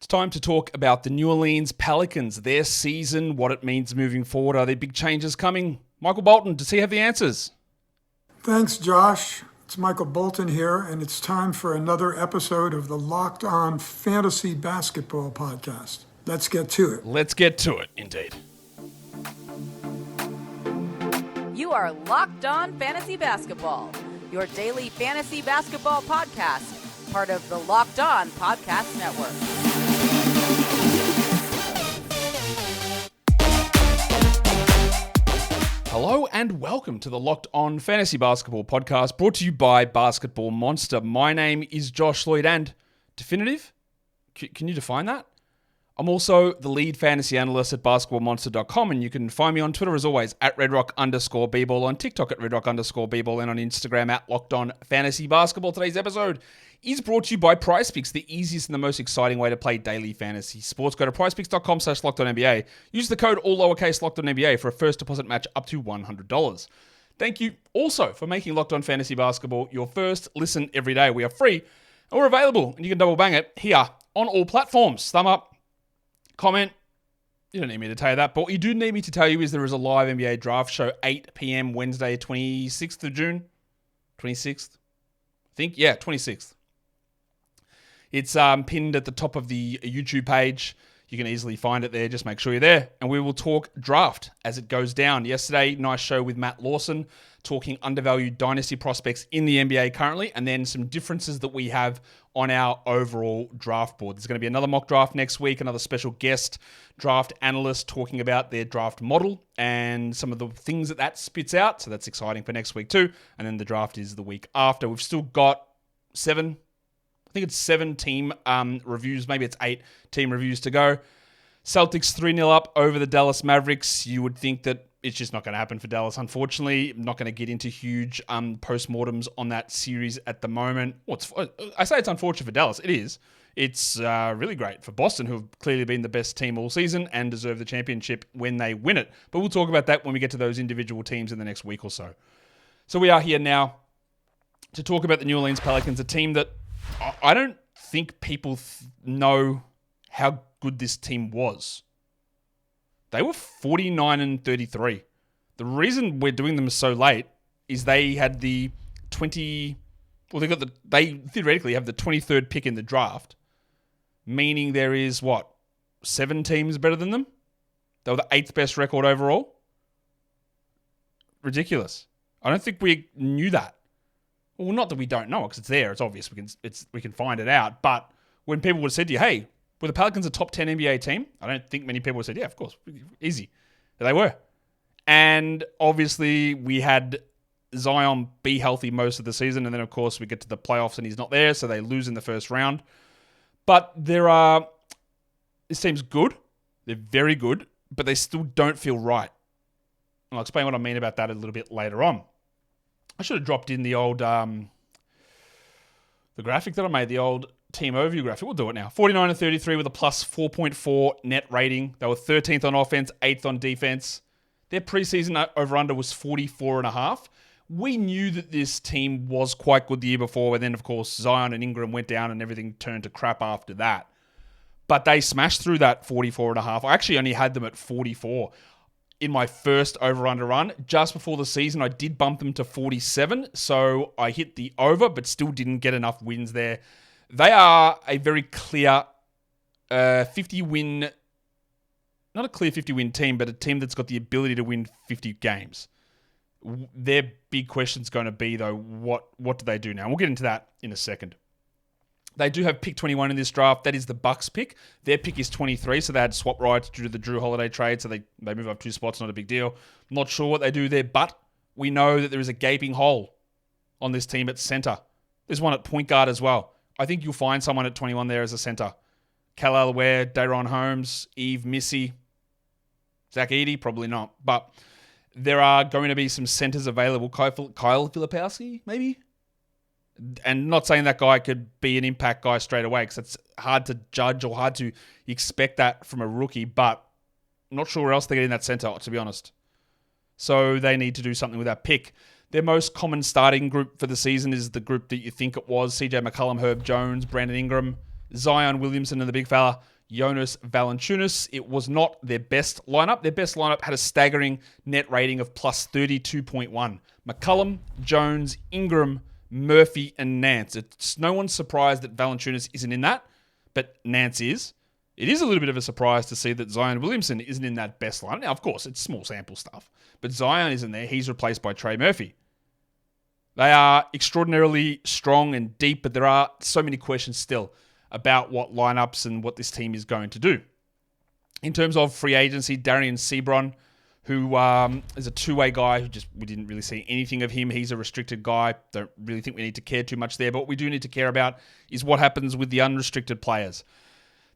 It's time to talk about the New Orleans Pelicans, their season, what it means moving forward. Are there big changes coming? Michael Bolton, does he have the answers? Thanks, Josh. It's Michael Bolton here, and it's time for another episode of the Locked On Fantasy Basketball Podcast. Let's get to it. Let's get to it, indeed. You are Locked On Fantasy Basketball, your daily fantasy basketball podcast, part of the Locked On Podcast Network. Hello and welcome to the Locked On Fantasy Basketball Podcast, brought to you by Basketball Monster. My name is Josh Lloyd, and definitive? Can you define that? I'm also the lead fantasy analyst at basketballmonster.com, and you can find me on Twitter as always at redrock_bball, on TikTok at redrock_bball, and on Instagram at Locked On Fantasy Basketball. Today's episode is brought to you by PrizePicks, the easiest and the most exciting way to play daily fantasy sports. Go to prizepicks.com/LockedOnNBA. Use the code all lowercase LockedOnNBA for a first deposit match up to $100. Thank you also for making Locked On Fantasy Basketball your first listen every day. We are free and we're available, and you can double bang it here on all platforms. Thumb up, comment. You don't need me to tell you that, but what you do need me to tell you is there is a live NBA draft show, 8 p.m. Wednesday, 26th of June. 26th? I think, yeah, 26th. It's pinned at the top of the YouTube page. You can easily find it there. Just make sure you're there. And we will talk draft as it goes down. Yesterday, nice show with Matt Lawson, talking undervalued dynasty prospects in the NBA currently, and then some differences that we have on our overall draft board. There's going to be another mock draft next week, another special guest draft analyst talking about their draft model and some of the things that spits out. So that's exciting for next week too. And then the draft is the week after. We've still got 7 team reviews. Maybe it's 8 team reviews to go. Celtics 3-0 up over the Dallas Mavericks. You would think that it's just not going to happen for Dallas, unfortunately. I'm not going to get into huge postmortems on that series at the moment. I say it's unfortunate for Dallas. It is. It's really great for Boston, who have clearly been the best team all season and deserve the championship when they win it. But we'll talk about that when we get to those individual teams in the next week or so. So we are here now to talk about the New Orleans Pelicans, a team that I don't think people know how good this team was. They were 49-33. The reason we're doing them so late is they had they theoretically have the 23rd pick in the draft, meaning there is 7 teams better than them? They were the 8th best record overall? Ridiculous. I don't think we knew that. Well, not that we don't know it, because it's there. It's obvious. We can find it out. But when people would have said to you, hey, were the Pelicans a top 10 NBA team? I don't think many people would have said, yeah, of course. Easy. But they were. And obviously, we had Zion be healthy most of the season. And then, of course, we get to the playoffs and he's not there. So they lose in the first round. But this team's good. They're very good. But they still don't feel right. And I'll explain what I mean about that a little bit later on. I should have dropped in the old, the graphic that I made, the old team overview graphic. We'll do it now. 49-33 with a plus 4.4 net rating. They were 13th on offense, 8th on defense. Their preseason over-under was 44.5. We knew that this team was quite good the year before, and then, of course, Zion and Ingram went down and everything turned to crap after that. But they smashed through that 44.5. I actually only had them at 44. In my first over-under run, just before the season, I did bump them to 47, so I hit the over, but still didn't get enough wins there. They are a very clear 50-win, not a clear 50-win team, but a team that's got the ability to win 50 games. Their big question's going to be, though, what do they do now? We'll get into that in a second. They do have pick 21 in this draft. That is the Bucks pick. Their pick is 23, so they had swap rights due to the Drew Holiday trade, so they move up 2 spots, not a big deal. I'm not sure what they do there, but we know that there is a gaping hole on this team at center. There's one at point guard as well. I think you'll find someone at 21 there as a center. Kal Ware, Daron Holmes, Eve Missy, Zach Edey, probably not. But there are going to be some centers available. Kyle Filipowski, maybe? And not saying that guy could be an impact guy straight away, because it's hard to judge or hard to expect that from a rookie, but I'm not sure where else they get in that center, to be honest. So they need to do something with that pick. Their most common starting group for the season is the group that you think it was. CJ McCollum, Herb Jones, Brandon Ingram, Zion Williamson and the big fella, Jonas Valanciunas. It was not their best lineup. Their best lineup had a staggering net rating of plus 32.1. McCollum, Jones, Ingram, Murphy, and Nance. It's no one's surprised that Valanciunas isn't in that, but Nance is. It is a little bit of a surprise to see that Zion Williamson isn't in that best lineup. Now, of course, it's small sample stuff, but Zion isn't there. He's replaced by Trey Murphy. They are extraordinarily strong and deep, but there are so many questions still about what lineups and what this team is going to do. In terms of free agency, Darian Sebron, who is a two-way guy who we didn't really see anything of him. He's a restricted guy. Don't really think we need to care too much there, but what we do need to care about is what happens with the unrestricted players.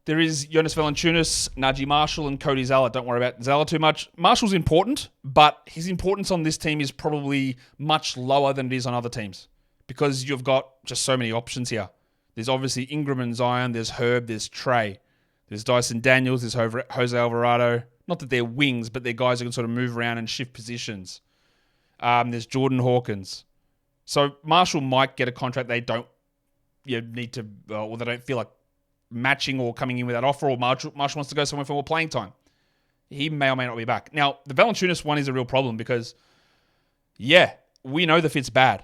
There is Jonas Valanciunas, Najee Marshall, and Cody Zeller. Don't worry about Zeller too much. Marshall's important, but his importance on this team is probably much lower than it is on other teams because you've got just so many options here. There's obviously Ingram and Zion. There's Herb. There's Trey. There's Dyson Daniels. There's Jose Alvarado. Not that they're wings, but they're guys who can sort of move around and shift positions. There's Jordan Hawkins. So Marshall might get a contract they don't need to, or they don't feel like matching or coming in with that offer, or Marshall wants to go somewhere for more playing time. He may or may not be back. Now, the Valanciunas one is a real problem because, we know the fit's bad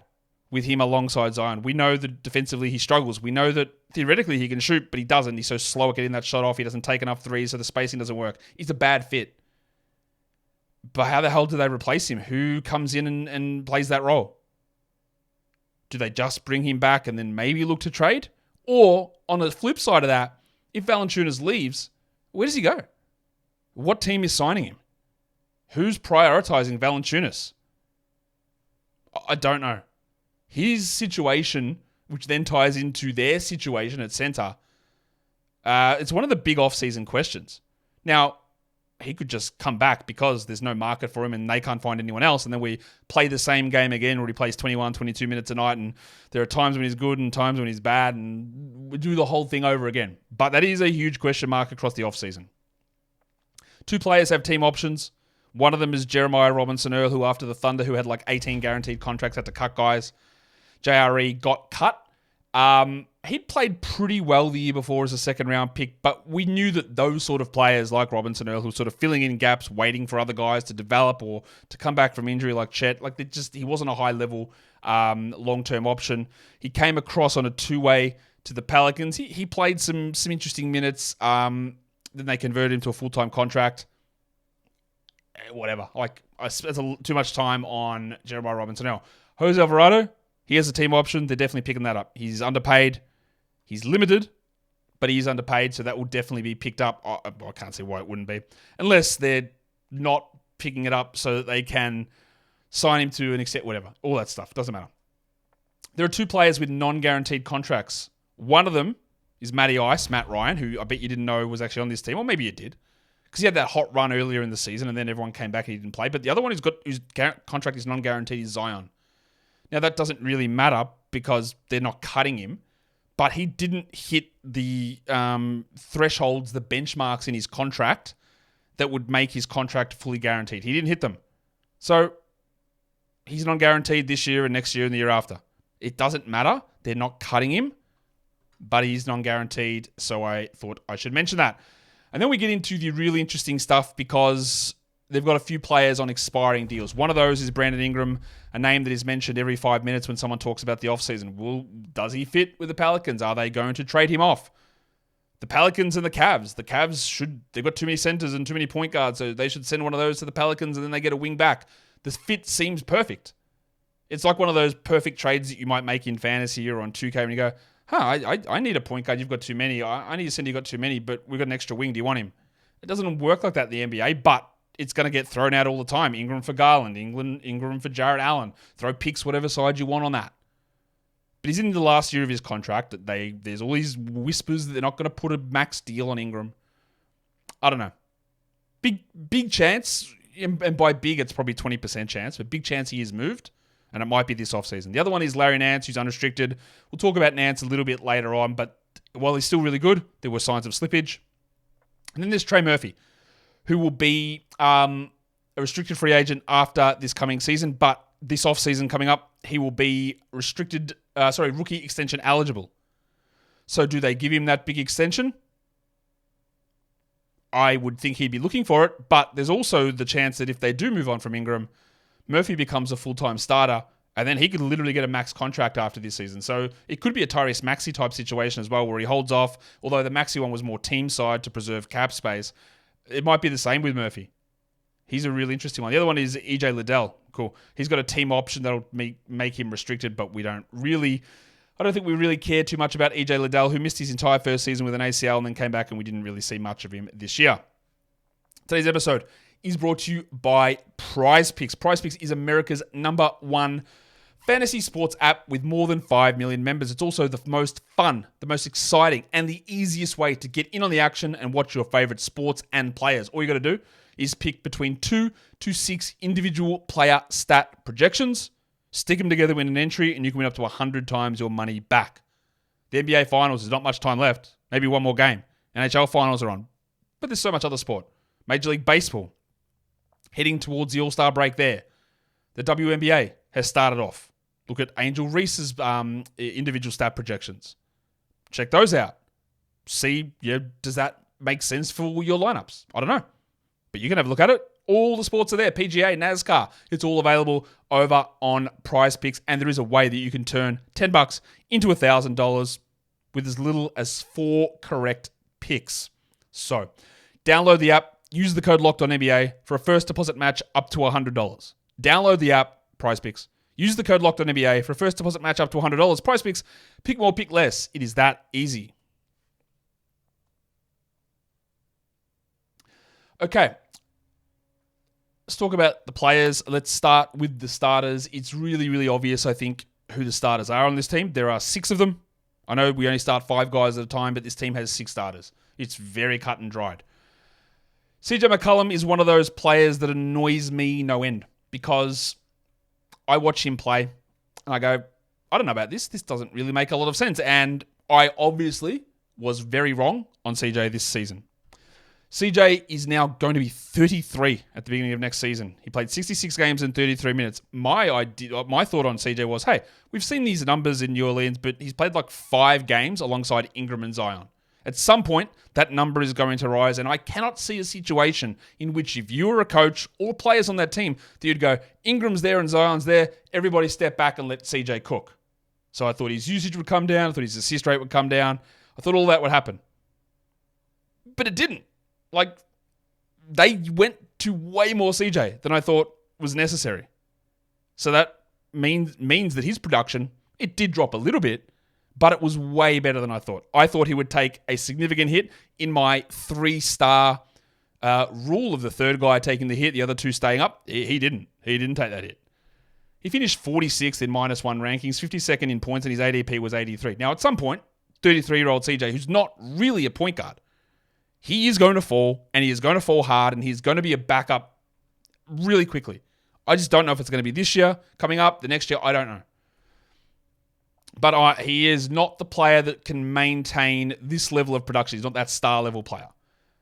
with him alongside Zion. We know that defensively he struggles. We know that theoretically he can shoot, but he doesn't. He's so slow at getting that shot off. He doesn't take enough threes, so the spacing doesn't work. He's a bad fit. But how the hell do they replace him? Who comes in and plays that role? Do they just bring him back and then maybe look to trade? Or, on the flip side of that, if Valanciunas leaves, where does he go? What team is signing him? Who's prioritizing Valanciunas? I don't know. His situation, which then ties into their situation at center, it's one of the big off-season questions. Now, he could just come back because there's no market for him and they can't find anyone else. And then we play the same game again where he plays 21, 22 minutes a night. And there are times when he's good and times when he's bad. And we do the whole thing over again. But that is a huge question mark across the offseason. Two players have team options. One of them is Jeremiah Robinson-Earl, who after the Thunder, who had like 18 guaranteed contracts, had to cut guys. JRE got cut. He'd played pretty well the year before as a second-round pick, but we knew that those sort of players like Robinson-Earl, who were sort of filling in gaps, waiting for other guys to develop or to come back from injury like Chet, he wasn't a high-level long-term option. He came across on a two-way to the Pelicans. He played some interesting minutes. Then they converted him to a full-time contract. Whatever. I spent too much time on Jeremiah Robinson-Earl. Jose Alvarado, he has a team option. They're definitely picking that up. He's underpaid. He's limited, but he's underpaid, so that will definitely be picked up. I can't see why it wouldn't be. Unless they're not picking it up so that they can sign him to an extent, whatever. All that stuff. Doesn't matter. There are two players with non-guaranteed contracts. One of them is Matty Ice, Matt Ryan, who I bet you didn't know was actually on this team, or maybe you did, because he had that hot run earlier in the season and then everyone came back and he didn't play. But the other one whose contract is non-guaranteed is Zion. Now, that doesn't really matter because they're not cutting him, but he didn't hit the thresholds, the benchmarks in his contract that would make his contract fully guaranteed. He didn't hit them. So he's non-guaranteed this year and next year and the year after. It doesn't matter. They're not cutting him, but he's non-guaranteed, so I thought I should mention that. And then we get into the really interesting stuff because they've got a few players on expiring deals. One of those is Brandon Ingram, a name that is mentioned every 5 minutes when someone talks about the offseason. Well, does he fit with the Pelicans? Are they going to trade him off? The Pelicans and the Cavs. The Cavs they've got too many centers and too many point guards, so they should send one of those to the Pelicans and then they get a wing back. The fit seems perfect. It's like one of those perfect trades that you might make in fantasy or on 2K when you go, I need a point guard. You've got too many. I need a center. You've got too many, but we've got an extra wing. Do you want him? It doesn't work like that in the NBA, but it's going to get thrown out all the time. Ingram for Garland, Ingram for Jarrett Allen. Throw picks whatever side you want on that. But he's in the last year of his contract. There's all these whispers that they're not going to put a max deal on Ingram. I don't know. Big chance, and by big it's probably 20% chance, but big chance he is moved, and it might be this offseason. The other one is Larry Nance, who's unrestricted. We'll talk about Nance a little bit later on, but while he's still really good, there were signs of slippage. And then there's Trey Murphy, who will be a restricted free agent after this coming season, but this offseason coming up, he will be rookie extension eligible. So do they give him that big extension? I would think he'd be looking for it, but there's also the chance that if they do move on from Ingram, Murphy becomes a full-time starter, and then he could literally get a max contract after this season. So it could be a Tyrese Maxey type situation as well, where he holds off, although the Maxey one was more team side to preserve cap space. It might be the same with Murphy. He's a really interesting one. The other one is EJ Liddell. Cool. He's got a team option that'll make him restricted, but I don't think we really care too much about EJ Liddell, who missed his entire first season with an ACL and then came back, and we didn't really see much of him this year. Today's episode is brought to you by Prize Picks. Prize Picks is America's #1 fantasy sports app with more than 5 million members. It's also the most fun, the most exciting, and the easiest way to get in on the action and watch your favorite sports and players. All you got to do is pick between 2 to 6 individual player stat projections, stick them together, win an entry, and you can win up to 100 times your money back. The NBA Finals, there's not much time left. Maybe one more game. NHL Finals are on. But there's so much other sport. Major League Baseball, heading towards the All-Star break there. The WNBA has started off. Look at Angel Reese's individual stat projections. Check those out. See, does that make sense for your lineups? I don't know. But you can have a look at it. All the sports are there. PGA, NASCAR. It's all available over on Prize Picks. And there is a way that you can turn $10 into $1,000 with as little as 4 correct picks. So, download the app. Use the code LOCKEDONNBA for a first deposit match up to $100. Download the app, Prize Picks. Use the code LOCKEDONNBA for a first deposit match up to $100. Prize Picks. Pick more, pick less. It is that easy. Okay. Let's talk about the players. Let's start with the starters. It's really, really obvious, I think, who the starters are on this team. There are 6 of them. I know we only start 5 guys at a time, but this team has 6 starters. It's very cut and dried. CJ McCollum is one of those players that annoys me no end because I watch him play and I go, I don't know about this. This doesn't really make a lot of sense. And I obviously was very wrong on CJ this season. CJ is now going to be 33 at the beginning of next season. He played 66 games in 33 minutes. My thought on CJ was, hey, we've seen these numbers in New Orleans, but he's played like 5 games alongside Ingram and Zion. At some point, that number is going to rise, and I cannot see a situation in which if you were a coach or players on that team, that you'd go, Ingram's there and Zion's there, everybody step back and let CJ cook. So I thought his usage would come down. I thought his assist rate would come down. I thought all that would happen. But it didn't. Like, they went to way more CJ than I thought was necessary. So that means that his production, it did drop a little bit, but it was way better than I thought. I thought he would take a significant hit in my 3-star rule of the third guy taking the hit, the other 2 staying up. He didn't. He didn't take that hit. He finished 46th in -1 rankings, 52nd in points, and his ADP was 83. Now, at some point, 33-year-old CJ, who's not really a point guard, he is going to fall, and he is going to fall hard, and he's going to be a backup really quickly. I just don't know if it's going to be this year, coming up, the next year, I don't know. But he is not the player that can maintain this level of production. He's not that star-level player.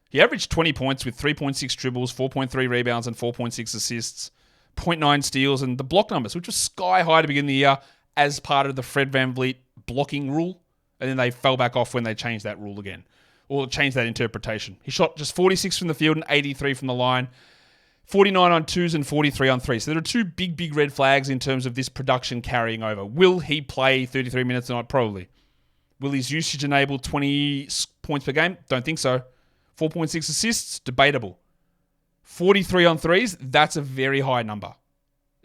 He averaged 20 points with 3.6 dribbles, 4.3 rebounds, and 4.6 assists, 0.9 steals, and the block numbers, which was sky high to begin the year as part of the Fred VanVleet blocking rule. And then they fell back off when they changed that rule again, or changed that interpretation. He shot just 46 from the field and 83 from the line, 49 on 2s and 43 on 3s. So there are 2 big red flags in terms of this production carrying over. Will he play 33 minutes tonight? Probably. Will his usage enable 20 points per game? Don't think so. 4.6 assists? Debatable. 43 on 3s? That's a very high number.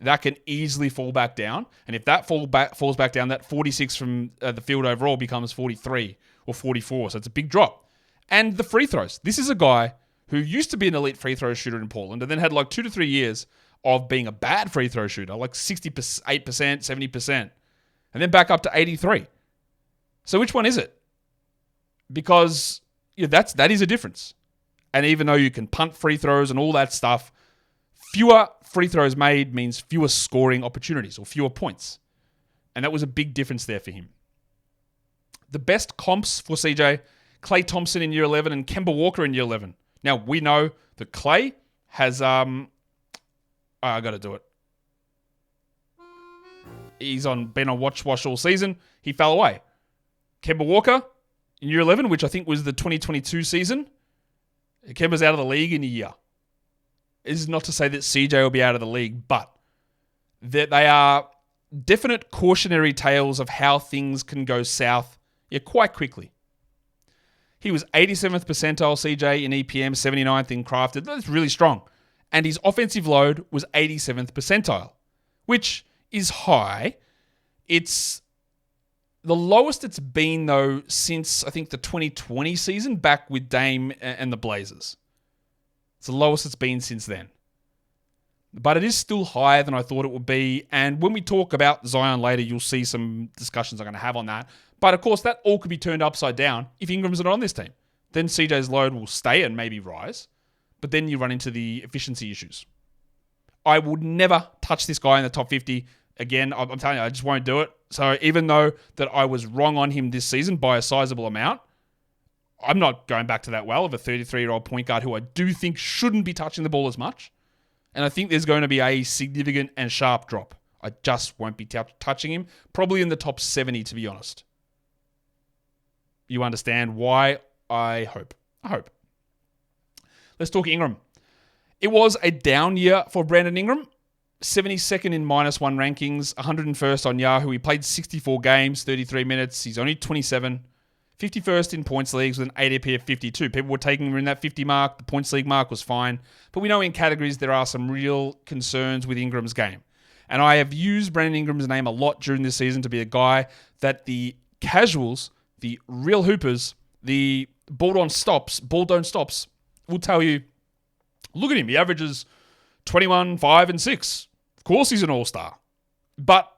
That can easily fall back down. And if that falls back down, that 46 from the field overall becomes 43 or 44. So it's a big drop. And the free throws. This is a guy who used to be an elite free throw shooter in Portland and then had like 2 to 3 years of being a bad free throw shooter, like 68%, 70%, and then back up to 83. So which one is it? Because that is a difference. And even though you can punt free throws and all that stuff, fewer free throws made means fewer scoring opportunities or fewer points. And that was a big difference there for him. The best comps for CJ, Klay Thompson in year 11 and Kemba Walker in year 11. Now, we know that Klay has... I got to do it. He's been on watch all season. He fell away. Kemba Walker in year 11, which I think was the 2022 season, Kemba's out of the league in a year. This is not to say that CJ will be out of the league, but that they are definite cautionary tales of how things can go south quite quickly. He was 87th percentile CJ in EPM, 79th in crafted. That's really strong. And his offensive load was 87th percentile, which is high. It's the lowest it's been, though, since, I think, the 2020 season, back with Dame and the Blazers. It's the lowest it's been since then. But it is still higher than I thought it would be. And when we talk about Zion later, you'll see some discussions I'm going to have on that. But, of course, that all could be turned upside down if Ingram's not on this team. Then CJ's load will stay and maybe rise. But then you run into the efficiency issues. I would never touch this guy in the top 50. Again, I'm telling you, I just won't do it. So even though that I was wrong on him this season by a sizable amount, I'm not going back to that well of a 33-year-old point guard who I do think shouldn't be touching the ball as much. And I think there's going to be a significant and sharp drop. I just won't be touching him. Probably in the top 70, to be honest. You understand why? I hope. Let's talk Ingram. It was a down year for Brandon Ingram. 72nd in -1 rankings, 101st on Yahoo. He played 64 games, 33 minutes. He's only 27. 51st in points leagues with an ADP of 52. People were taking him in that 50 mark. The points league mark was fine. But we know in categories there are some real concerns with Ingram's game. And I have used Brandon Ingram's name a lot during this season to be a guy that the casuals, the real hoopers, the ball don't stops will tell you, look at him. He averages 21, 5, and 6. Of course he's an all-star. But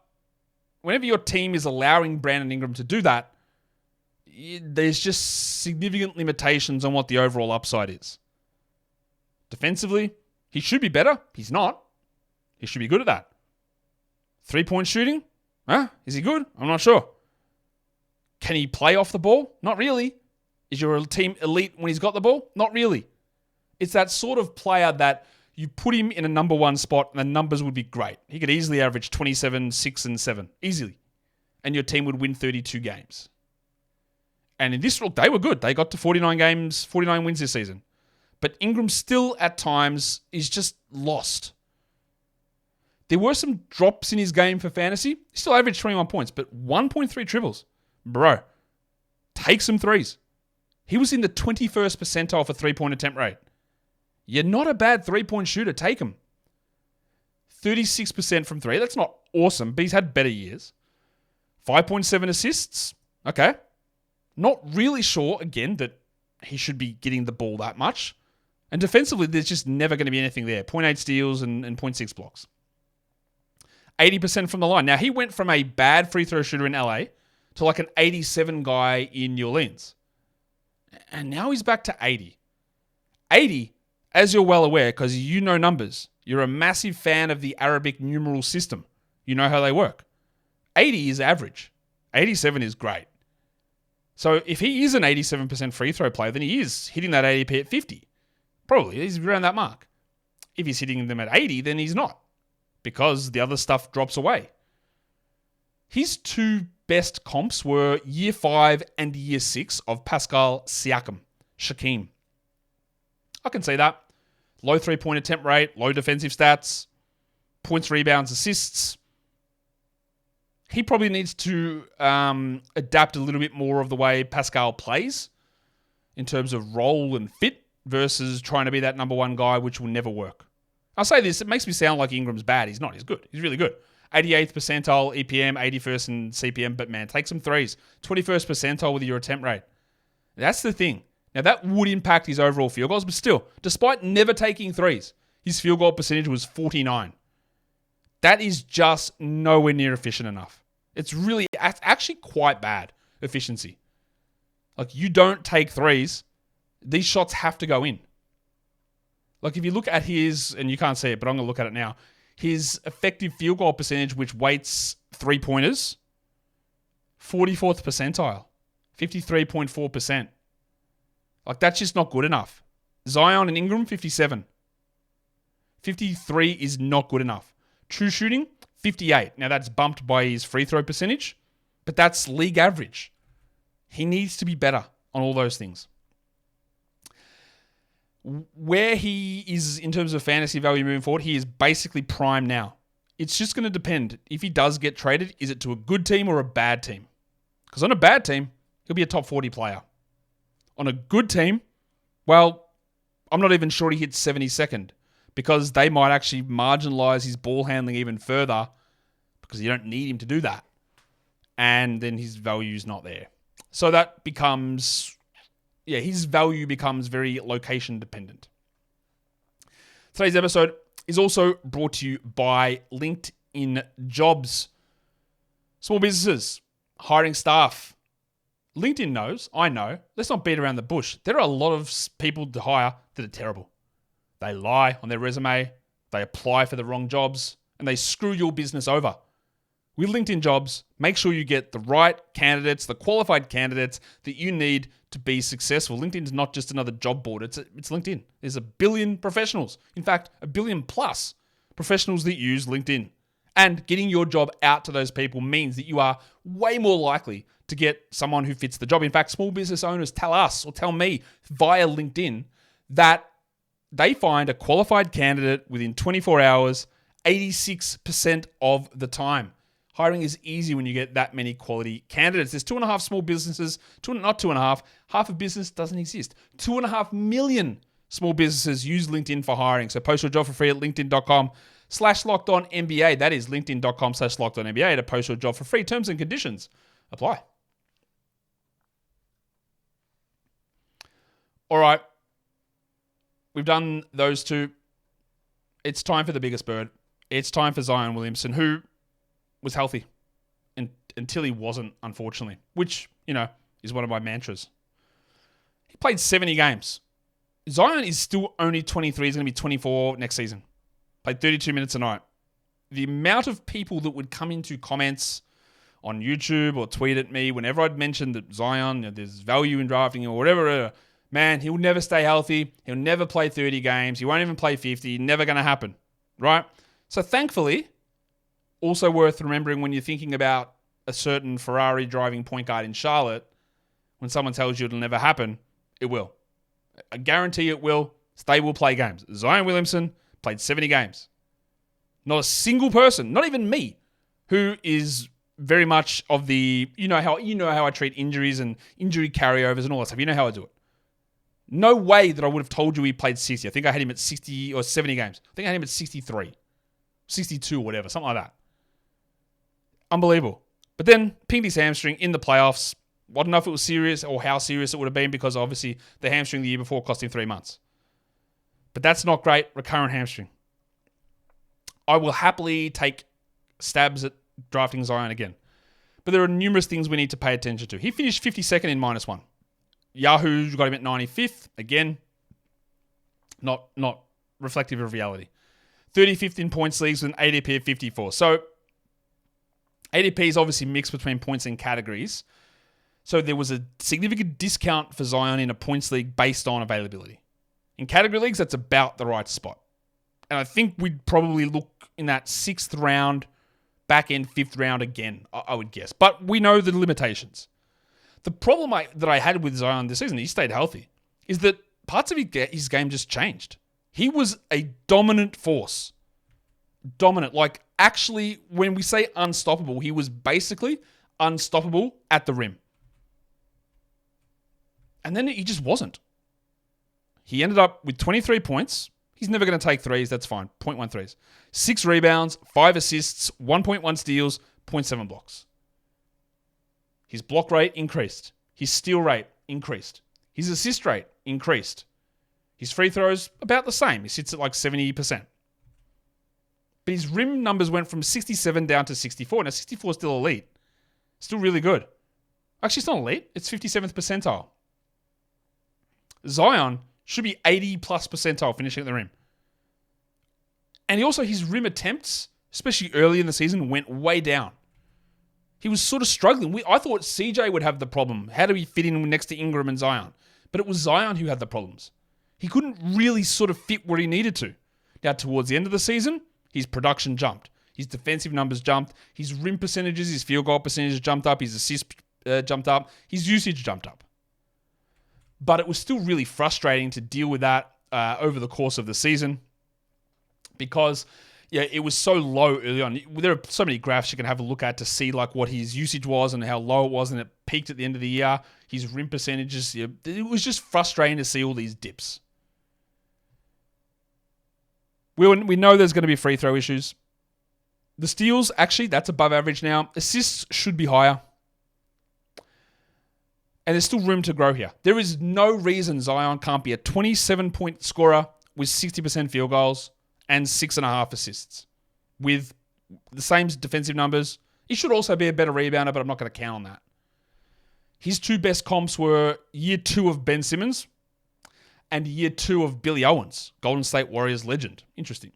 whenever your team is allowing Brandon Ingram to do that, there's just significant limitations on what the overall upside is. Defensively, he should be better. He's not. He should be good at that. 3-point shooting? Is he good? I'm not sure. Can he play off the ball? Not really. Is your team elite when he's got the ball? Not really. It's that sort of player that you put him in a number one spot and the numbers would be great. He could easily average 27, 6, and 7. Easily. And your team would win 32 games. And in this look, they were good. They got to 49 games, 49 wins this season. But Ingram still, at times, is just lost. There were some drops in his game for fantasy. He still averaged 21 points, but 1.3 triples. Bro, take some threes. He was in the 21st percentile for three-point attempt rate. You're not a bad three-point shooter. Take him. 36% from three. That's not awesome, but he's had better years. 5.7 assists. Okay. Not really sure, again, that he should be getting the ball that much. And defensively, there's just never going to be anything there. 0.8 steals and 0.6 blocks. 80% from the line. Now, he went from a bad free throw shooter in LA to like an 87 guy in New Orleans. And now he's back to 80. 80, as you're well aware, because you know numbers, you're a massive fan of the Arabic numeral system. You know how they work. 80 is average. 87 is great. So if he is an 87% free throw player, then he is hitting that ADP at 50. Probably. He's around that mark. If he's hitting them at 80, then he's not. Because the other stuff drops away. His two best comps were year 5 and year 6 of Pascal Siakam. Shaquem. I can see that. Low 3-point attempt rate, low defensive stats, points, rebounds, assists. He probably needs to adapt a little bit more of the way Pascal plays in terms of role and fit versus trying to be that number one guy, which will never work. I'll say this, it makes me sound like Ingram's bad. He's not. He's good. He's really good. 88th percentile EPM, 81st in CPM, but man, take some threes. 21st percentile with your attempt rate. That's the thing. Now, that would impact his overall field goals, but still, despite never taking threes, his field goal percentage was 49. That is just nowhere near efficient enough. It's actually quite bad efficiency. Like, you don't take threes, these shots have to go in. Like, if you look at his, and you can't see it, but I'm going to look at it now, his effective field goal percentage, which weights three-pointers, 44th percentile, 53.4%. Like, that's just not good enough. Zion and Ingram, 57. 53 is not good enough. True shooting, 58. Now, that's bumped by his free throw percentage, but that's league average. He needs to be better on all those things. Where he is in terms of fantasy value moving forward, he is basically prime now. It's just going to depend. If he does get traded, is it to a good team or a bad team? Because on a bad team, he'll be a top 40 player. On a good team, well, I'm not even sure he hits 72nd because they might actually marginalize his ball handling even further because you don't need him to do that. And then his value is not there. So that becomes, his value becomes very location dependent. Today's episode is also brought to you by LinkedIn Jobs. Small businesses, hiring staff. LinkedIn knows, I know, let's not beat around the bush. There are a lot of people to hire that are terrible. They lie on their resume, they apply for the wrong jobs, and they screw your business over. With LinkedIn Jobs, make sure you get the right candidates, the qualified candidates that you need to be successful. LinkedIn's not just another job board, it's LinkedIn. There's 1 billion professionals. In fact, 1 billion plus professionals that use LinkedIn. And getting your job out to those people means that you are way more likely to get someone who fits the job. In fact, small business owners tell us or tell me via LinkedIn that they find a qualified candidate within 24 hours, 86% of the time. Hiring is easy when you get that many quality candidates. There's 2.5 small businesses, not 2.5, half a business doesn't exist. 2.5 million small businesses use LinkedIn for hiring. So post your job for free at linkedin.com/lockedonnba. That is linkedin.com/lockedonnba to post your job for free. Terms and conditions apply. All right. We've done those two. It's time for the biggest bird. It's time for Zion Williamson, who was healthy until he wasn't, unfortunately, which, is one of my mantras. He played 70 games. Zion is still only 23. He's going to be 24 next season. Played 32 minutes a night. The amount of people that would come into comments on YouTube or tweet at me whenever I'd mentioned that Zion, there's value in drafting or whatever, man, he'll never stay healthy. He'll never play 30 games. He won't even play 50. Never going to happen, right? So thankfully, also worth remembering when you're thinking about a certain Ferrari driving point guard in Charlotte, when someone tells you it'll never happen, it will. I guarantee it will. They will play games. Zion Williamson played 70 games. Not a single person, not even me, who is very much of the, you know how I treat injuries and injury carryovers and all that stuff. You know how I do it. No way that I would have told you he played 60. I think I had him at 60 or 70 games. I think I had him at 63, 62 or whatever, something like that. Unbelievable. But then pinged his hamstring in the playoffs. I don't know if it was serious or how serious it would have been because obviously the hamstring the year before cost him 3 months. But that's not great. Recurrent hamstring. I will happily take stabs at drafting Zion again. But there are numerous things we need to pay attention to. He finished 52nd in -1. Yahoo got him at 95th. Again, not reflective of reality. 35th in points leagues with an ADP of 54. So ADP is obviously mixed between points and categories. So there was a significant discount for Zion in a points league based on availability. In category leagues, that's about the right spot. And I think we'd probably look in that 6th round, back end 5th round again, I would guess. But we know the limitations. The problem that I had with Zion this season, he stayed healthy, is that parts of his game just changed. He was a dominant force. Dominant. Like, actually, when we say unstoppable, he was basically unstoppable at the rim. And then he just wasn't. He ended up with 23 points. He's never going to take threes. That's fine. 0.1 threes. 6 rebounds, 5 assists, 1.1 steals, 0.7 blocks. His block rate increased. His steal rate increased. His assist rate increased. His free throws, about the same. He sits at like 70%. But his rim numbers went from 67 down to 64. Now, 64 is still elite. Still really good. Actually, it's not elite. It's 57th percentile. Zion should be 80 plus percentile finishing at the rim. And his rim attempts, especially early in the season, went way down. He was sort of struggling. I thought CJ would have the problem. How do we fit in next to Ingram and Zion? But it was Zion who had the problems. He couldn't really sort of fit where he needed to. Now, towards the end of the season, his production jumped. His defensive numbers jumped. His rim percentages, his field goal percentage jumped up. His assists jumped up. His usage jumped up. But it was still really frustrating to deal with that over the course of the season because it was so low early on. There are so many graphs you can have a look at to see like what his usage was and how low it was, and it peaked at the end of the year. His rim percentages, it was just frustrating to see all these dips. We know there's going to be free throw issues. The steals, actually, that's above average now. Assists should be higher. And there's still room to grow here. There is no reason Zion can't be a 27-point scorer with 60% field goals and 6.5 assists with the same defensive numbers. He should also be a better rebounder, but I'm not going to count on that. His two best comps were year 2 of Ben Simmons and year 2 of Billy Owens, Golden State Warriors legend. Interesting.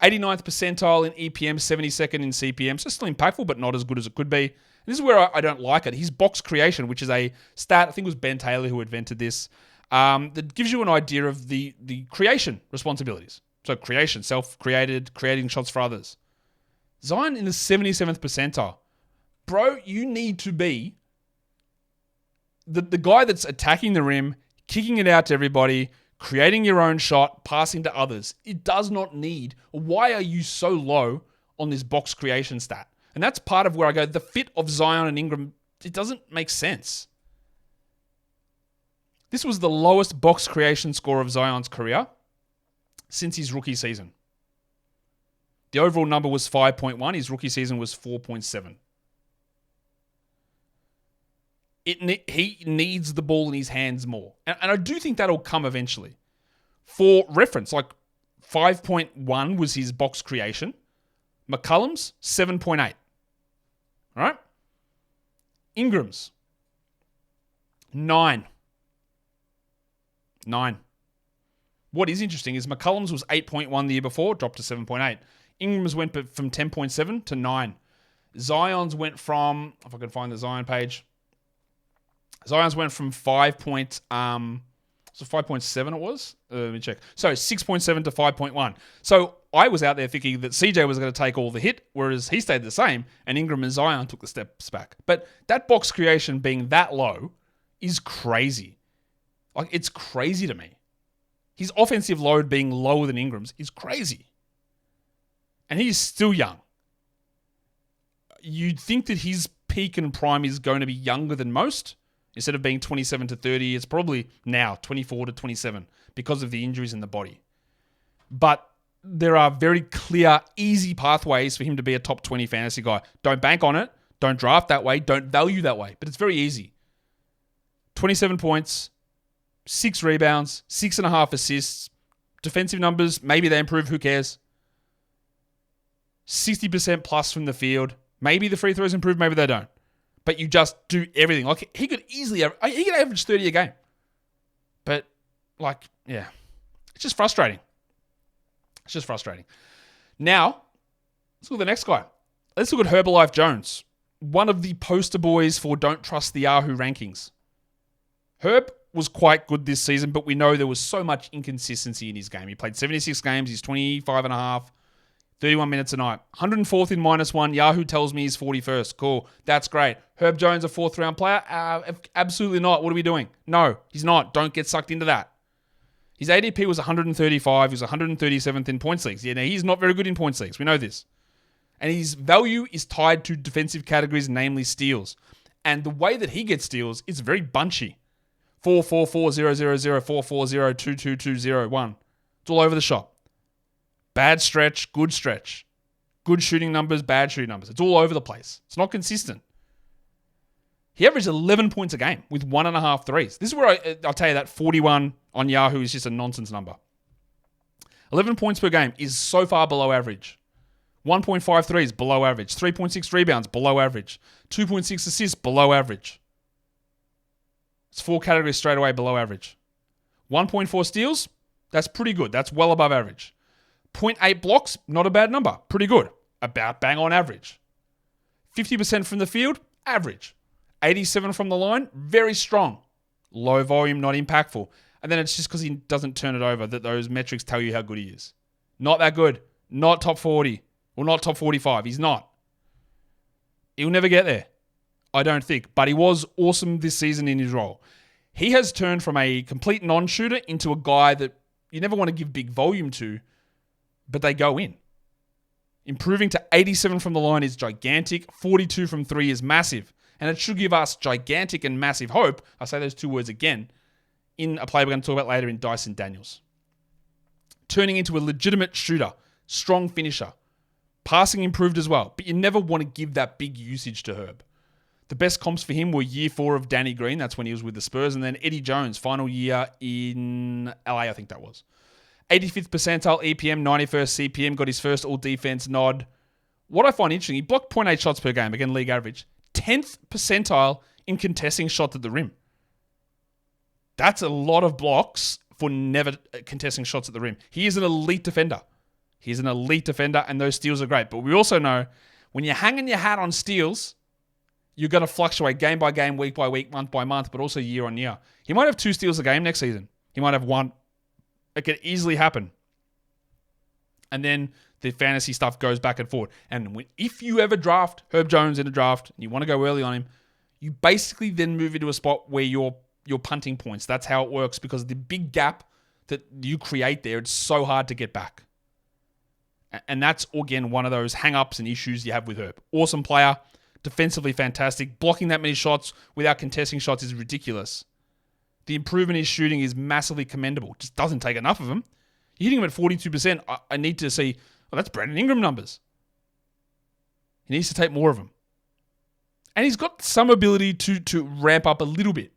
89th percentile in EPM, 72nd in CPM. So still impactful, but not as good as it could be. And this is where I don't like it. His box creation, which is a stat, I think it was Ben Taylor who invented this, that gives you an idea of the creation responsibilities. So creation, self-created, creating shots for others. Zion in the 77th percentile. Bro, you need to be the guy that's attacking the rim, kicking it out to everybody, creating your own shot, passing to others. It does not need. Why are you so low on this box creation stat? And that's part of where I go, the fit of Zion and Ingram, it doesn't make sense. This was the lowest box creation score of Zion's career since his rookie season. The overall number was 5.1. His rookie season was 4.7. He needs the ball in his hands more. And I do think that'll come eventually. For reference, like 5.1 was his box creation. McCollum's 7.8. All right? Ingram's 9. What is interesting is McCollum's was 8.1 the year before, dropped to 7.8. Ingram's went from 10.7 to 9. Zion's went from, if I can find the Zion page, Zion's went from 5.7 it was? Let me check. So 6.7 to 5.1. So I was out there thinking that CJ was going to take all the hit, whereas he stayed the same, and Ingram and Zion took the steps back. But that box creation being that low is crazy. Like, it's crazy to me. His offensive load being lower than Ingram's is crazy. And he's still young. You'd think that his peak and prime is going to be younger than most. Instead of being 27 to 30, it's probably now 24 to 27 because of the injuries in the body. But there are very clear, easy pathways for him to be a top 20 fantasy guy. Don't bank on it. Don't draft that way. Don't value that way. But it's very easy. 27 points, 6 rebounds, 6.5 assists, defensive numbers, maybe they improve, who cares? 60% plus from the field. Maybe the free throws improve, maybe they don't. But you just do everything. Like, he could average 30 a game. But, it's just frustrating. It's just frustrating. Now, let's look at the next guy. Let's look at Herbalife Jones, one of the poster boys for Don't Trust the Yahoo rankings. Herb was quite good this season, but we know there was so much inconsistency in his game. He played 76 games. He's 25.5. 31 minutes a night. 104th in -1. Yahoo tells me he's 41st. Cool. That's great. Herb Jones, a 4th round player? Absolutely not. What are we doing? No, he's not. Don't get sucked into that. His ADP was 135. He was 137th in points leagues. Yeah, now he's not very good in points leagues. We know this. And his value is tied to defensive categories, namely steals. And the way that he gets steals is very bunchy. 4-4-4-0-0-0, 4-4-0, 2-2-2-0-1. It's all over the shop. Bad stretch, good stretch. Good shooting numbers, bad shooting numbers. It's all over the place. It's not consistent. He averaged 11 points a game with 1.5 threes. This is where I'll tell you that 41 on Yahoo is just a nonsense number. 11 points per game is so far below average. 1.5 threes, below average. 3.6 rebounds, below average. 2.6 assists, below average. It's 4 categories straight away below average. 1.4 steals, that's pretty good. That's well above average. 0.8 blocks, not a bad number. Pretty good. About bang on average. 50% from the field, average. 87 from the line, very strong. Low volume, not impactful. And then it's just because he doesn't turn it over that those metrics tell you how good he is. Not that good. Not top 40. Or not top 45. He's not. He'll never get there. I don't think. But he was awesome this season in his role. He has turned from a complete non-shooter into a guy that you never want to give big volume to, but they go in. Improving to 87 from the line is gigantic. 42 from 3 is massive. And it should give us gigantic and massive hope, I say those two words again, in a player we're going to talk about later in Dyson Daniels. Turning into a legitimate shooter, strong finisher. Passing improved as well, but you never want to give that big usage to Herb. The best comps for him were year 4 of Danny Green, that's when he was with the Spurs, and then Eddie Jones, final year in LA, I think that was. 85th percentile EPM, 91st CPM, got his first all-defense nod. What I find interesting, he blocked 0.8 shots per game, again, league average. 10th percentile in contesting shots at the rim. That's a lot of blocks for never contesting shots at the rim. He is an elite defender. He's an elite defender, and those steals are great. But we also know when you're hanging your hat on steals, you're going to fluctuate game by game, week by week, month by month, but also year on year. He might have 2 steals a game next season. He might have 1. It could easily happen. And then the fantasy stuff goes back and forth. And if you ever draft Herb Jones in a draft and you want to go early on him, you basically then move into a spot where you're punting points. That's how it works, because the big gap that you create there, it's so hard to get back. And that's, again, one of those hang-ups and issues you have with Herb. Awesome player, defensively fantastic. Blocking that many shots without contesting shots is ridiculous. The improvement in his shooting is massively commendable. Just doesn't take enough of him. You're hitting him at 42%. I need to see, that's Brandon Ingram numbers. He needs to take more of them. And he's got some ability to ramp up a little bit.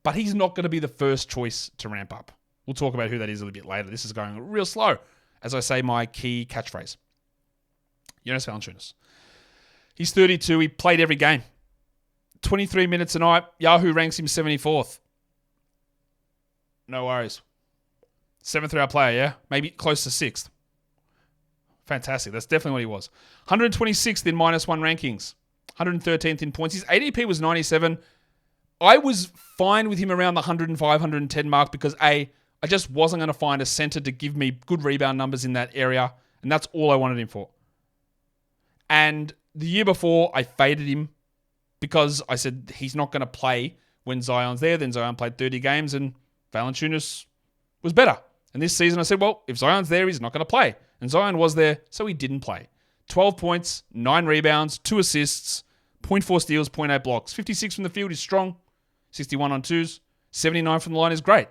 But he's not going to be the first choice to ramp up. We'll talk about who that is a little bit later. This is going real slow, as I say my key catchphrase. Jonas Valanciunas. He's 32. He played every game. 23 minutes a night. Yahoo ranks him 74th. No worries. 7th round player, yeah? Maybe close to 6th. Fantastic. That's definitely what he was. 126th in -1 rankings. 113th in points. His ADP was 97. I was fine with him around the 105, 110 mark because I just wasn't going to find a center to give me good rebound numbers in that area. And that's all I wanted him for. And the year before, I faded him because I said he's not going to play when Zion's there. Then Zion played 30 games and Valanciunas was better. And this season I said, well, if Zion's there, he's not going to play. And Zion was there, so he didn't play. 12 points, 9 rebounds, 2 assists, 0.4 steals, 0.8 blocks. 56 from the field is strong. 61 on 2s. 79 from the line is great.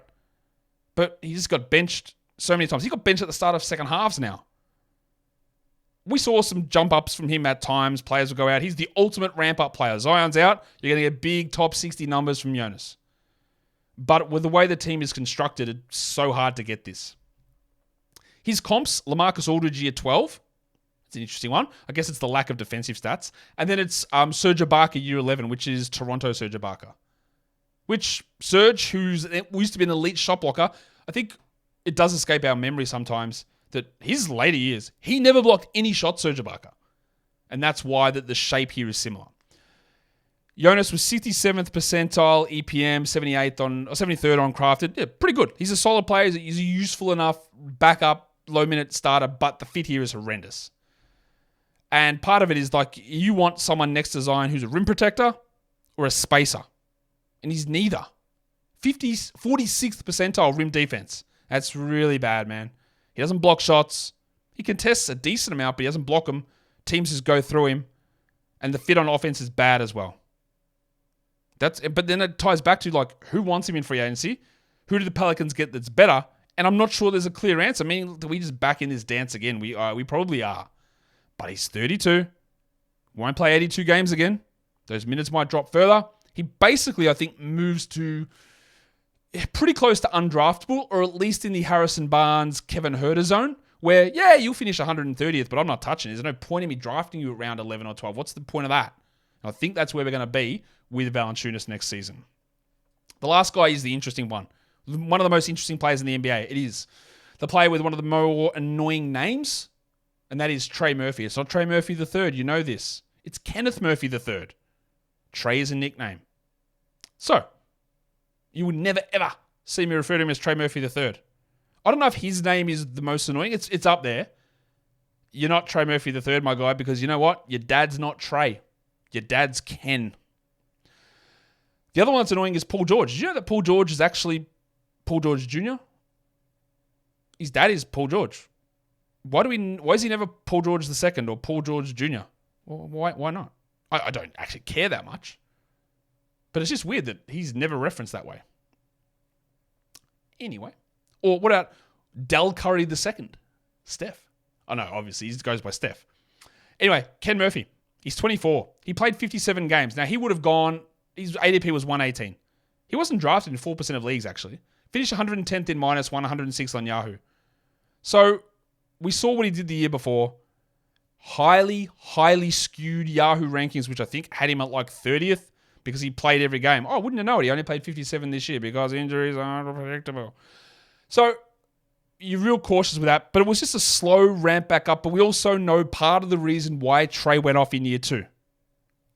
But he just got benched so many times. He got benched at the start of second halves now. We saw some jump ups from him at times. Players will go out. He's the ultimate ramp up player. Zion's out. You're going to get big top 60 numbers from Jonas. But with the way the team is constructed, it's so hard to get this. His comps, LaMarcus Aldridge year 12. It's an interesting one. I guess it's the lack of defensive stats. And then it's Serge Ibaka year 11, which is Toronto Serge Ibaka. Which Serge, who used to be an elite shot blocker, I think it does escape our memory sometimes that his later years, he never blocked any shots, Serge Ibaka. And that's why the shape here is similar. Jonas was 67th percentile EPM, 73rd on crafted. Yeah, pretty good. He's a solid player. He's a useful enough backup, low-minute starter, but the fit here is horrendous. And part of it is like you want someone next to Zion who's a rim protector or a spacer. And he's neither. 46th percentile rim defense. That's really bad, man. He doesn't block shots. He contests a decent amount, but he doesn't block them. Teams just go through him. And the fit on offense is bad as well. But then it ties back to like who wants him in free agency? Who do the Pelicans get that's better? And I'm not sure there's a clear answer. I mean, do we just back in this dance again? We probably are. But he's 32. Won't play 82 games again. Those minutes might drop further. He basically, I think, moves to pretty close to undraftable, or at least in the Harrison Barnes, Kevin Huerter zone, where, yeah, you'll finish 130th, but I'm not touching it. There's no point in me drafting you at round 11 or 12. What's the point of that? And I think that's where we're going to be with Valanciunas next season. The last guy is the interesting one. One of the most interesting players in the NBA. It is the player with one of the more annoying names, and that is Trey Murphy. It's not Trey Murphy III. You know this. It's Kenneth Murphy III. Trey is a nickname. So, you would never, ever see me refer to him as Trey Murphy III. I don't know if his name is the most annoying. It's up there. You're not Trey Murphy III, my guy, because you know what? Your dad's not Trey. Your dad's Ken. The other one that's annoying is Paul George. Did you know that Paul George is actually Paul George Jr.? his dad is Paul George. Why is he never Paul George II or Paul George Jr.? Well, why not? I don't actually care that much. But it's just weird that he's never referenced that way. Anyway. Or what about Del Curry II? Steph. Oh no, obviously he goes by Steph. Anyway, Ken Murphy. He's 24. He played 57 games. Now he would have gone, his ADP was 118. He wasn't drafted in 4% of leagues actually. Finished 110th in minus, 106 on Yahoo. So we saw what he did the year before. Highly, highly skewed Yahoo rankings, which I think had him at like 30th because he played every game. Oh, wouldn't you know it? He only played 57 this year because injuries are unpredictable. So you're real cautious with that, but it was just a slow ramp back up. But we also know part of the reason why Trey went off in year 2.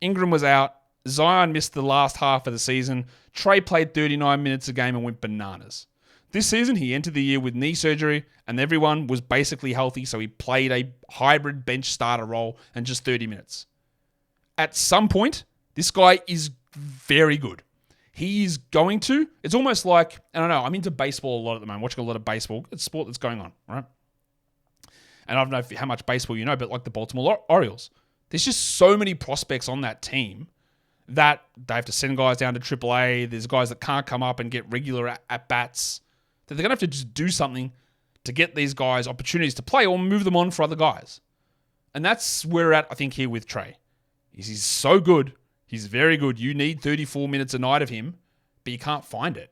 Ingram was out. Zion missed the last half of the season. Trey played 39 minutes a game and went bananas. This season, he entered the year with knee surgery and everyone was basically healthy, so he played a hybrid bench starter role and just 30 minutes. At some point, this guy is very good. He is going to, it's almost like, I don't know, I'm into baseball a lot at the moment, watching a lot of baseball. It's a sport that's going on, right? And I don't know how much baseball you know, but like the Baltimore Orioles. There's just so many prospects on that team that they have to send guys down to AAA. There's guys that can't come up and get regular at-bats. That they're going to have to just do something to get these guys opportunities to play or move them on for other guys. And that's where we're at, I think, here with Trey. He's so good. He's very good. You need 34 minutes a night of him, but you can't find it.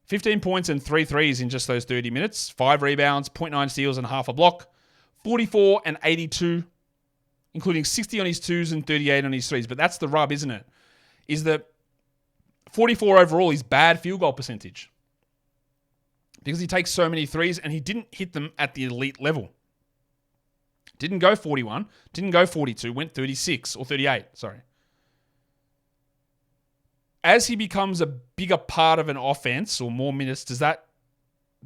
15 points and 3 threes in just those 30 minutes. 5 rebounds, 0.9 steals and half a block. 44 and 82, including 60 on his 2s and 38 on his 3s. But that's the rub, isn't it? Is that 44 overall is bad field goal percentage. Because he takes so many 3s and he didn't hit them at the elite level. Didn't go 41, didn't go 42, went 36 or 38, sorry. As he becomes a bigger part of an offense or more minutes, does that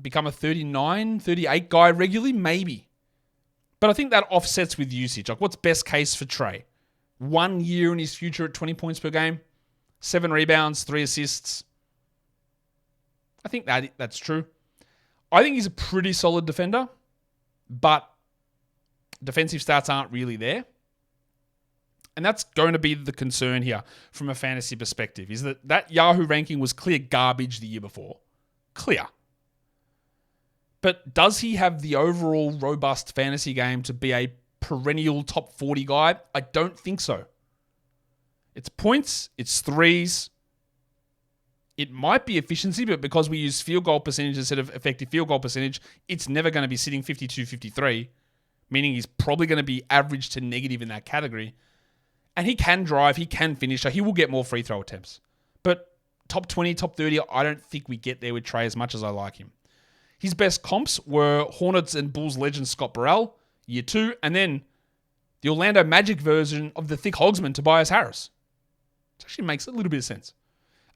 become a 39, 38 guy regularly? Maybe. But I think that offsets with usage. Like, what's best case for Trey? 1 year in his future at 20 points per game, 7 rebounds, 3 assists. I think that's true. I think he's a pretty solid defender, but defensive stats aren't really there. And that's going to be the concern here from a fantasy perspective, is that Yahoo ranking was clear garbage the year before. Clear. But does he have the overall robust fantasy game to be a perennial top 40 guy? I don't think so. It's points, it's 3s. It might be efficiency, but because we use field goal percentage instead of effective field goal percentage, it's never going to be sitting 52, 53, meaning he's probably going to be average to negative in that category. And he can drive, he can finish, so he will get more free throw attempts. But top 20, top 30, I don't think we get there with Trey as much as I like him. His best comps were Hornets and Bulls legend Scott Burrell, year 2, and then the Orlando Magic version of the thick hogsman Tobias Harris. It actually makes a little bit of sense.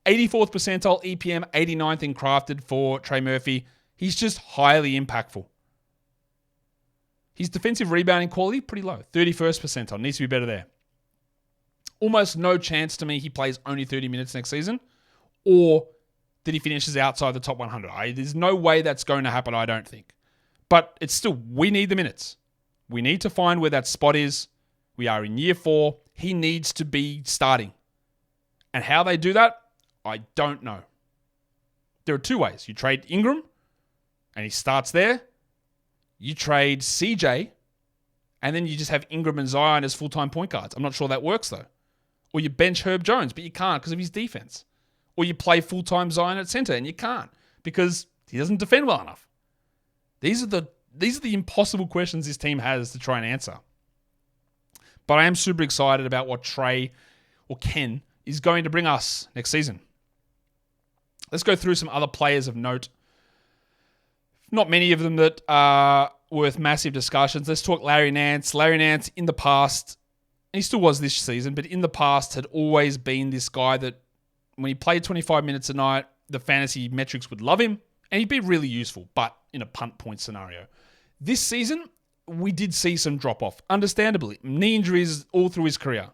84th percentile EPM, 89th in crafted for Trey Murphy. He's just highly impactful. His defensive rebounding quality, pretty low. 31st percentile, needs to be better there. Almost no chance to me he plays only 30 minutes next season, or that he finishes outside the top 100. There's no way that's going to happen, I don't think. But it's still, we need the minutes. We need to find where that spot is. We are in year 4. He needs to be starting. And how they do that, I don't know. There are 2 ways. You trade Ingram, and he starts there. You trade CJ, and then you just have Ingram and Zion as full-time point guards. I'm not sure that works, though. Or you bench Herb Jones, but you can't because of his defense. Or you play full-time Zion at center, and you can't because he doesn't defend well enough. These are the impossible questions this team has to try and answer. But I am super excited about what Trey or Ken is going to bring us next season. Let's go through some other players of note. Not many of them that are worth massive discussions. Let's talk Larry Nance. Larry Nance in the past, and he still was this season, but in the past had always been this guy that when he played 25 minutes a night, the fantasy metrics would love him, and he'd be really useful, but in a punt point scenario. This season, we did see some drop-off, understandably. Knee injuries all through his career.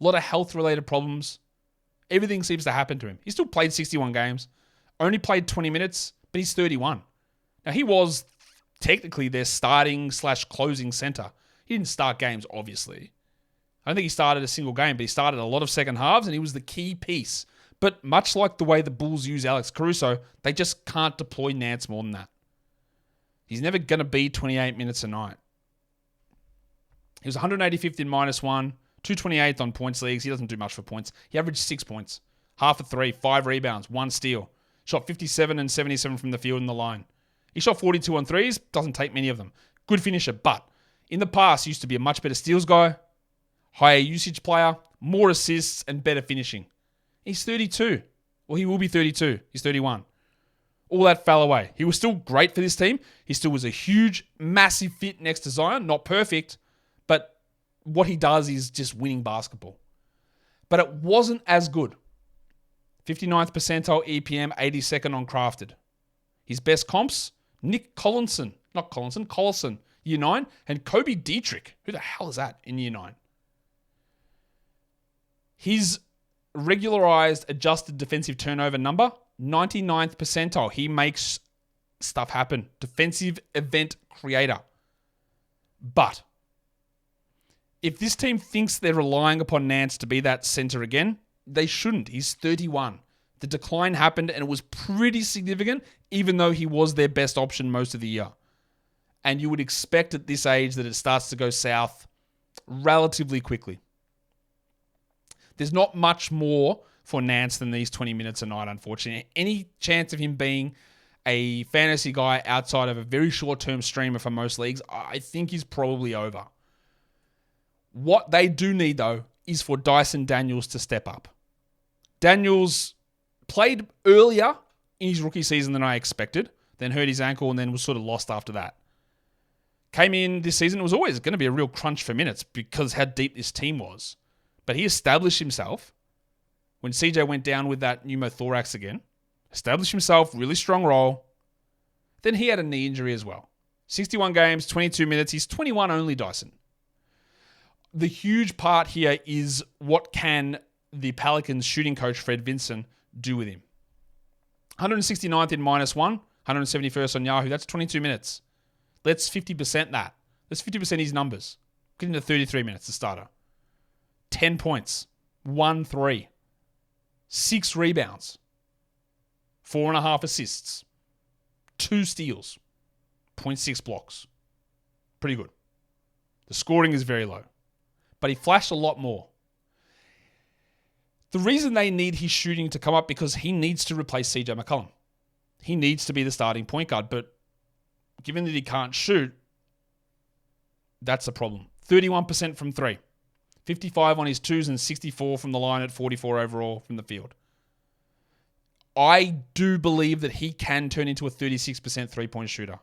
A lot of health-related problems. Everything seems to happen to him. He still played 61 games, only played 20 minutes, but he's 31. Now, he was technically their starting/closing center. He didn't start games, obviously. I don't think he started a single game, but he started a lot of second halves, and he was the key piece. But much like the way the Bulls use Alex Caruso, they just can't deploy Nance more than that. He's never going to be 28 minutes a night. He was 185th in -1, 228th on points leagues. He doesn't do much for points. He averaged 6 points, half a three, 5 rebounds, 1 steal. Shot 57 and 77 from the field in the line. He shot 42 on threes, doesn't take many of them. Good finisher, but in the past, he used to be a much better steals guy, higher usage player, more assists, and better finishing. He's 32. Well, he will be 32. He's 31. All that fell away. He was still great for this team. He still was a huge, massive fit next to Zion. Not perfect, but what he does is just winning basketball. But it wasn't as good. 59th percentile EPM, 82nd on crafted. His best comps, Collison, year 9, and Kobe Dietrich. Who the hell is that in year 9? His regularized adjusted defensive turnover number, 99th percentile. He makes stuff happen. Defensive event creator. But if this team thinks they're relying upon Nance to be that center again, they shouldn't. He's 31. The decline happened and it was pretty significant, even though he was their best option most of the year. And you would expect at this age that it starts to go south relatively quickly. There's not much more for Nance than these 20 minutes a night, unfortunately. Any chance of him being a fantasy guy outside of a very short-term streamer for most leagues, I think is probably over. What they do need, though, is for Dyson Daniels to step up. Daniels played earlier in his rookie season than I expected, then hurt his ankle and then was sort of lost after that. Came in this season, it was always going to be a real crunch for minutes because how deep this team was. But he established himself when CJ went down with that pneumothorax again. Established himself, really strong role. Then he had a knee injury as well. 61 games, 22 minutes. He's 21 only, Dyson. The huge part here is what can the Pelicans shooting coach, Fred Vinson, do with him. 169th in -1, 171st on Yahoo. That's 22 minutes. Let's 50% that. Let's 50% his numbers. Get into 33 minutes, the starter. 10 points, 1 3, 6 rebounds, 4.5 assists, 2 steals, 0.6 blocks. Pretty good. The scoring is very low, but he flashed a lot more. The reason they need his shooting to come up because he needs to replace CJ McCollum. He needs to be the starting point guard, but given that he can't shoot, that's a problem. 31% from 3. 55 on his 2s and 64 from the line at 44 overall from the field. I do believe that he can turn into a 36% three-point shooter.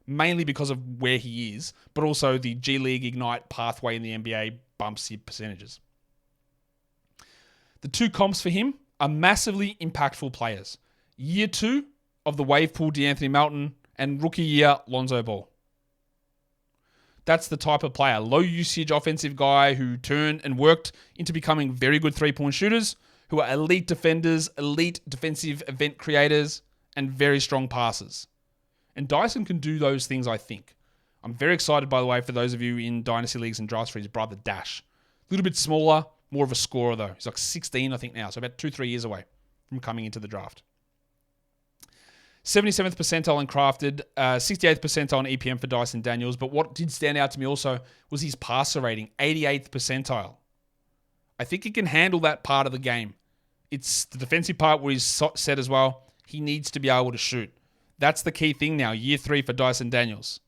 Mainly because of where he is, but also the G League Ignite pathway in the NBA bumps the percentages. The 2 comps for him are massively impactful players. Year 2 of the wave pool, DeAnthony Melton, and rookie year, Lonzo Ball. That's the type of player. Low usage offensive guy who turned and worked into becoming very good three-point shooters, who are elite defenders, elite defensive event creators, and very strong passers. And Dyson can do those things, I think. I'm very excited, by the way, for those of you in Dynasty Leagues and drafts for his brother, Dash. A little bit smaller, more of a scorer, though. He's like 16, I think, now, so about 2-3 years away from coming into the draft. 77th percentile in crafted, 68th percentile in EPM for Dyson Daniels. But what did stand out to me also was his passer rating, 88th percentile. I think he can handle that part of the game. It's the defensive part where he's set as well. He needs to be able to shoot. That's the key thing now, year 3 for Dyson Daniels.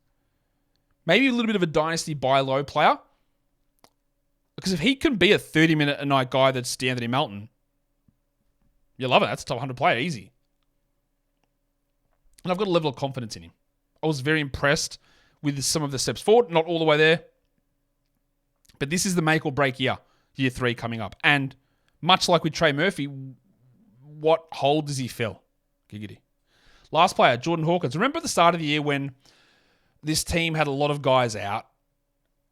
Maybe a little bit of a dynasty buy low player. Because if he can be a 30-minute a night guy that's DeAnthony Melton, you love it. That's a top 100 player, easy. And I've got a level of confidence in him. I was very impressed with some of the steps forward. Not all the way there. But this is the make or break year 3 coming up. And much like with Trey Murphy, what hole does he fill? Giggity. Last player, Jordan Hawkins. Remember at the start of the year when this team had a lot of guys out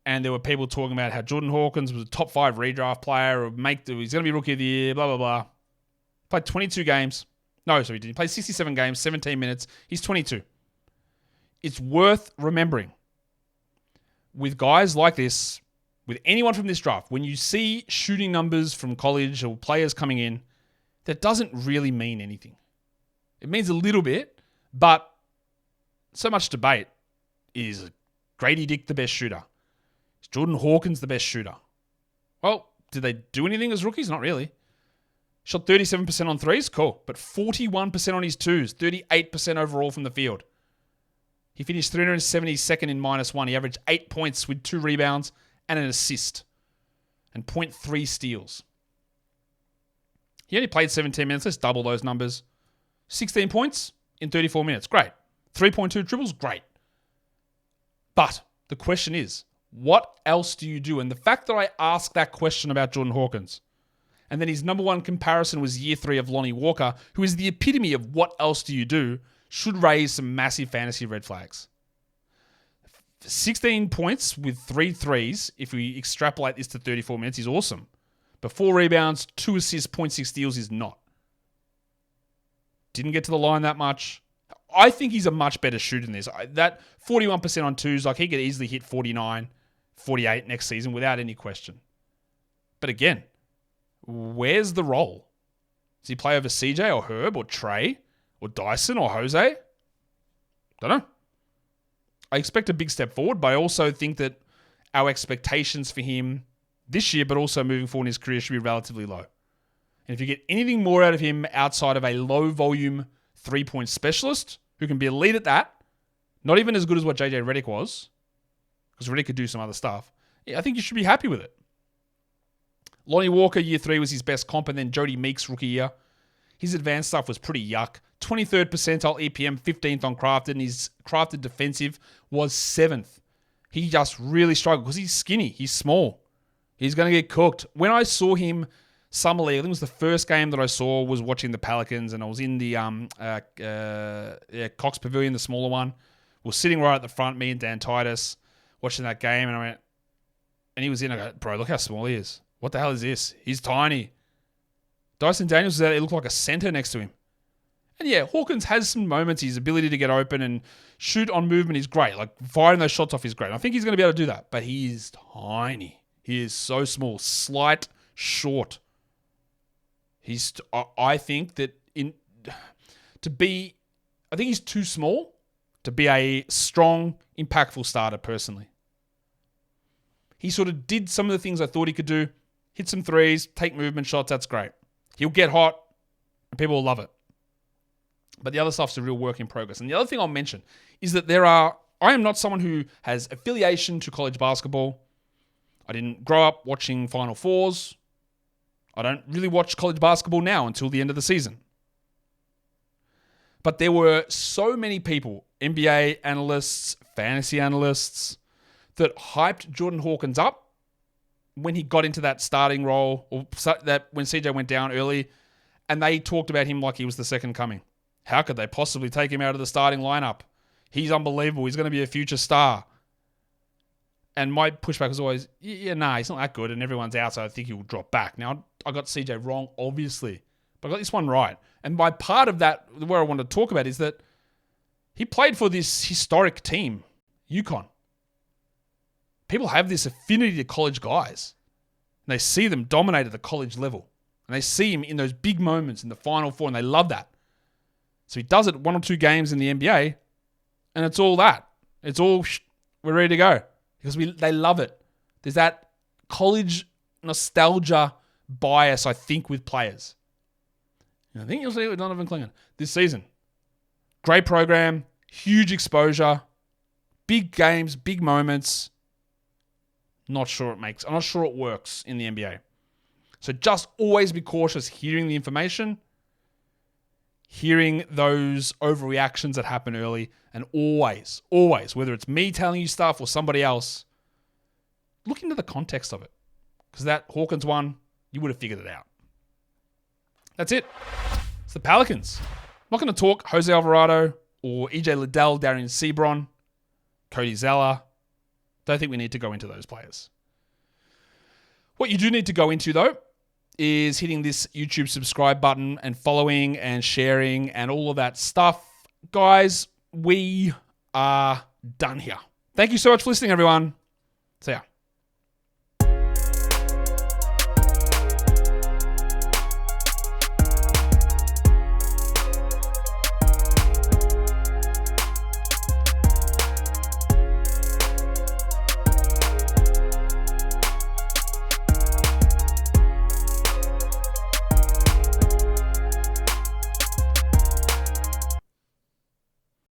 and there were people talking about how Jordan Hawkins was a top 5 redraft player or he's going to be rookie of the year, blah, blah, blah. Played 22 games. No, sorry, he didn't. He played 67 games, 17 minutes. He's 22. it's worth remembering with guys like this, with anyone from this draft, when you see shooting numbers from college or players coming in, that doesn't really mean anything. It means a little bit, but so much debate. Is Grady Dick the best shooter? Is Jordan Hawkins the best shooter? Well, did they do anything as rookies? Not really. Shot 37% on threes, cool. But 41% on his twos, 38% overall from the field. He finished 372nd in -1. He averaged 8 points with 2 rebounds and an assist. And 0.3 steals. He only played 17 minutes. Let's double those numbers. 16 points in 34 minutes. Great. 3.2 dribbles. Great. But the question is, what else do you do? And the fact that I asked that question about Jordan Hawkins, and then his number one comparison was year 3 of Lonnie Walker, who is the epitome of what else do you do, should raise some massive fantasy red flags. 16 points with 3 threes, if we extrapolate this to 34 minutes, is awesome. But 4 rebounds, 2 assists, 0.6 steals is not. Didn't get to the line that much. I think he's a much better shooter than this. That 41% on twos, like he could easily hit 49, 48 next season without any question. But again, where's the role? Does he play over CJ or Herb or Trey or Dyson or Jose? Don't know. I expect a big step forward, but I also think that our expectations for him this year, but also moving forward in his career, should be relatively low. And if you get anything more out of him outside of a low-volume 3-point specialist who can be elite at that, not even as good as what JJ Redick was, because Redick could do some other stuff, I think you should be happy with it. Lonnie Walker, year 3, was his best comp, and then Jody Meeks, rookie year. His advanced stuff was pretty yuck. 23rd percentile EPM, 15th on crafted, and his crafted defensive was 7th. He just really struggled because he's skinny. He's small. He's going to get cooked. When I saw him Summer League, I think it was the first game that I saw, was watching the Pelicans, and I was in the Cox Pavilion, the smaller one. We were sitting right at the front, me and Dan Titus, watching that game, and I went, and he was in, I go, bro, look how small he is. What the hell is this? He's tiny. Dyson Daniels was out there, it looked like a center next to him. And yeah, Hawkins has some moments. His ability to get open and shoot on movement is great. Like, firing those shots off is great. And I think he's going to be able to do that. But he is tiny. He is so small. Slight, short. I think that I think he's too small to be a strong, impactful starter personally. He sort of did some of the things I thought he could do. Hit some threes, take movement shots. That's great. He'll get hot and people will love it. But the other stuff's a real work in progress. And the other thing I'll mention is that I am not someone who has affiliation to college basketball. I didn't grow up watching Final Fours. I don't really watch college basketball now until the end of the season. But there were so many people, NBA analysts, fantasy analysts, that hyped Jordan Hawkins up when he got into that starting role, or that when CJ went down early, and they talked about him like he was the second coming. How could they possibly take him out of the starting lineup? He's unbelievable. He's going to be a future star. And my pushback was always, he's not that good, and everyone's out, so I think he'll drop back. Now, I got CJ wrong, obviously, but I got this one right. And by part of that, where I wanted to talk about is that he played for this historic team, UConn. People have this affinity to college guys, and they see them dominate at the college level, and they see him in those big moments in the Final Four, and they love that. So he does it 1 or 2 games in the NBA, and it's all that. It's all, we're ready to go. Because they love it. There's that college nostalgia bias, I think, with players. And I think you'll see it with Donovan Clingan this season. Great program, huge exposure, big games, big moments. I'm not sure it works in the NBA. So just always be cautious hearing the information, hearing those overreactions that happen early, and always, whether it's me telling you stuff or somebody else, look into the context of it. Because that Hawkins one, you would have figured it out. That's it. It's the Pelicans. I'm not going to talk Jose Alvarado or EJ Liddell, Darian Sebron, Cody Zeller. Don't think we need to go into those players. What you do need to go into, though, is hitting this YouTube subscribe button and following and sharing and all of that stuff. Guys, we are done here. Thank you so much for listening, everyone. See ya.